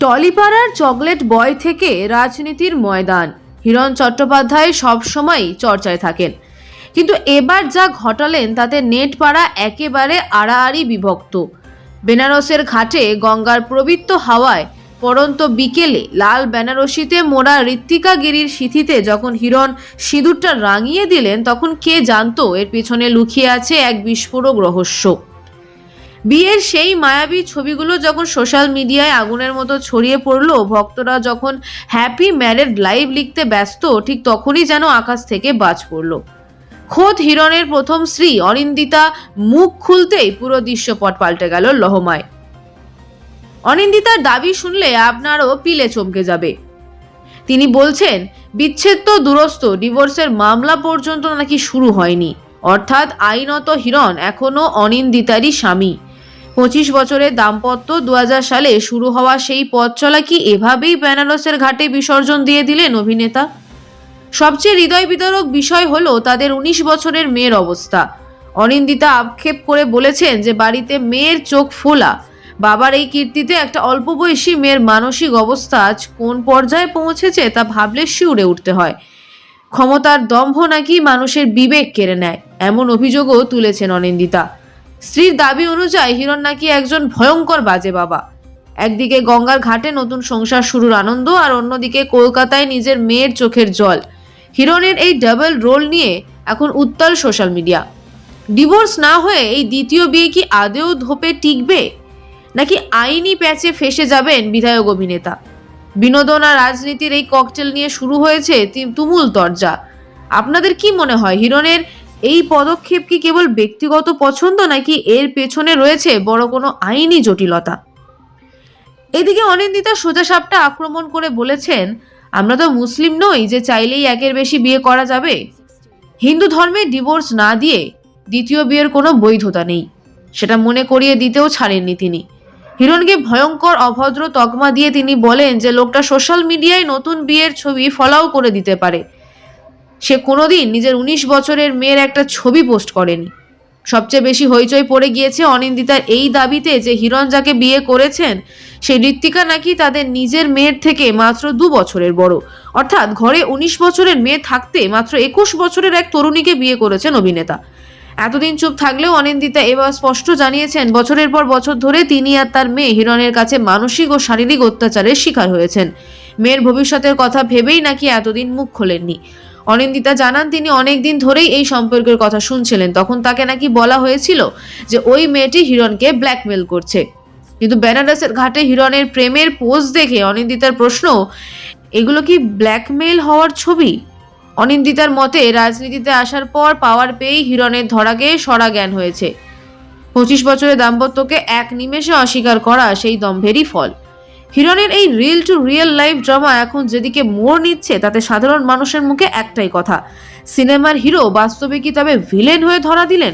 টলিপাড়ার chocolate boy থেকে রাজনীতির ময়দান, হিরণ চট্টোপাধ্যায় সবসময় চর্চায় থাকেন। কিন্তু এবার যা ঘটালেন তাতে নেটপাড়া একেবারে আড়াআড়ি বিভক্ত। বেনারসের ঘাটে গঙ্গার পবিত্র হাওয়ায় পরন্ত বিকেলে লাল বেনারসিতে মোড়া ঋত্বিকা গিরির সিঁথিতে যখন হিরণ সিঁদুরটা রাঙিয়ে দিলেন, তখন কে জানতো এর পিছনে লুকিয়ে আছে এক বিস্ফোরক রহস্য। বিয়ের সেই মায়াবী ছবিগুলো যখন সোশ্যাল মিডিয়ায় আগুনের মতো ছড়িয়ে পড়লো, ভক্তরা যখন হ্যাপি ম্যারেড লাইভ লিখতে ব্যস্ত, ঠিক তখনই যেন আকাশ থেকে বাজ পড়ল। খোদ হিরণের প্রথম স্ত্রী অনিন্দিতা মুখ খুলতেই পুরো দৃশ্যপট পাল্টে গেল লহমায়। অনিন্দিতার দাবি শুনলে আপনারও পিলে চমকে যাবে। তিনি বলছেন, বিচ্ছেদ তো দূরস্থ, ডিভোর্সের মামলা পর্যন্ত নাকি শুরু হয়নি। অর্থাৎ আইনত হিরণ এখনো অনিন্দিতারই স্বামী। 25 বছরের দাম্পত্য 2000 সালে শুরু হওয়া সেই পথ চলা কি এভাবেই বেনারসের ঘাটে বিসর্জন দিয়ে দিলেন অভিনেতা? সবচেয়ে হৃদয় বিদারক বিষয় হলো তাদের 19 বছরের মেয়ের অবস্থা। অনিন্দিতা আক্ষেপ করে বলেছেন যে বাড়িতে মেয়ের চোখ ফোলা। বাবার এই কীর্তিতে একটা অল্প বয়সী মেয়ের মানসিক অবস্থা আজ কোন পর্যায়ে পৌঁছেছে তা ভাবলে শিউরে উঠতে হয়। ক্ষমতার দম্ভ নাকি মানুষের বিবেক কেড়ে নেয়, এমন অভিযোগও তুলেছেন অনিন্দিতা। স্ত্রীর দাবি অনুযায়ী হিরণ নাকি একজন ভয়ঙ্কর বাজে বাবা। একদিকে গঙ্গার ঘাটে নতুন সংসার শুরুর আনন্দ, আর অন্যদিকে কলকাতায় নিজের মেয়ের চোখের জল। হিরণের এই ডাবল রোল নিয়ে এখন উত্তাল সোশ্যাল মিডিয়া। ডিভোর্স না হয়ে এই দ্বিতীয় বিয়ে কি আদেও ধোপে টিকবে, নাকি আইনি প্যাচে ফেসে যাবেন বিধায়ক অভিনেতা? বিনোদন আর রাজনীতির এই ককটেল নিয়ে শুরু হয়েছে তুমুল তরজা। আপনাদের কি মনে হয়, হিরণের এই পদক্ষেপ কি কেবল ব্যক্তিগত পছন্দ, নাকি এর পেছনে রয়েছে বড় কোনো আইনি জটিলতা? এদিকে অনিন্দিতা সোজাসাপটা আক্রমণ করে বলেছেন, আমরা তো মুসলিম নই যে চাইলেই একের বেশি বিয়ে করা যাবে। হিন্দু ধর্মে ডিভোর্স না দিয়ে দ্বিতীয় বিয়ের কোনো বৈধতা নেই, সেটা মনে করিয়ে দিতেও ছাড়েননি তিনি। হিরণকে ভয়ঙ্কর অভদ্র তকমা দিয়ে তিনি বলেন যে লোকটা সোশ্যাল মিডিয়ায় নতুন বিয়ের ছবি ফলাও করে দিতে পারে। সে কোনোদিন নিজের 19 বছরের মেয়ের একটা ছবি পোস্ট করেনি। সবচেয়ে বেশি হইচই পড়ে গিয়েছে অনিন্দিতার এই দাবিতে যে হিরণ যাকে বিয়ে করেছেন সেই ঋত্বিকা নাকি তাদের নিজের মেয়ের থেকে মাত্র 2 বছরের বড়। অর্থাৎ ঘরে 19 বছরের মেয়ে থাকতে মাত্র 21 বছরের এক তরুণীকে বিয়ে করেছেন অভিনেতা। এতদিন চুপ থাকলেও অনিন্দিতা এবার স্পষ্ট জানিয়েছেন, বছরের পর বছর ধরে তিনি আর তার মেয়ে হিরণের কাছে মানসিক ও শারীরিক অত্যাচারের শিকার হয়েছেন। মেয়ের ভবিষ্যতের কথা ভেবেই নাকি এতদিন মুখ খোলেননি। অনিন্দিতা জানান, তিনি অনেকদিন ধরেই এই সম্পর্কের কথা শুনছিলেন। তখন তাকে নাকি বলা হয়েছিল যে ওই মেয়েটি হিরণকে ব্ল্যাকমেল করছে। কিন্তু বেনারসের ঘাটে হিরণের প্রেমের পোজ দেখে অনিন্দিতার প্রশ্ন, এগুলো কি ব্ল্যাকমেল হওয়ার ছবি? অনিন্দিতার মতে রাজনীতিতে আসার পর পাওয়ার পেয়েই হিরণের ধরাকে সরা জ্ঞান হয়েছে। 25 বছরের দাম্পত্যকে এক নিমেষে অস্বীকার করা সেই দম্ভেরই ফল। হিরণের এই reel two real life drama এখন যেদিকে মোড় নিচ্ছে, তাতে সাধারণ মানুষের মুখে একটাই কথা, সিনেমার হিরো বাস্তবে কি তবে ভিলেন হয়ে ধরা দিলেন?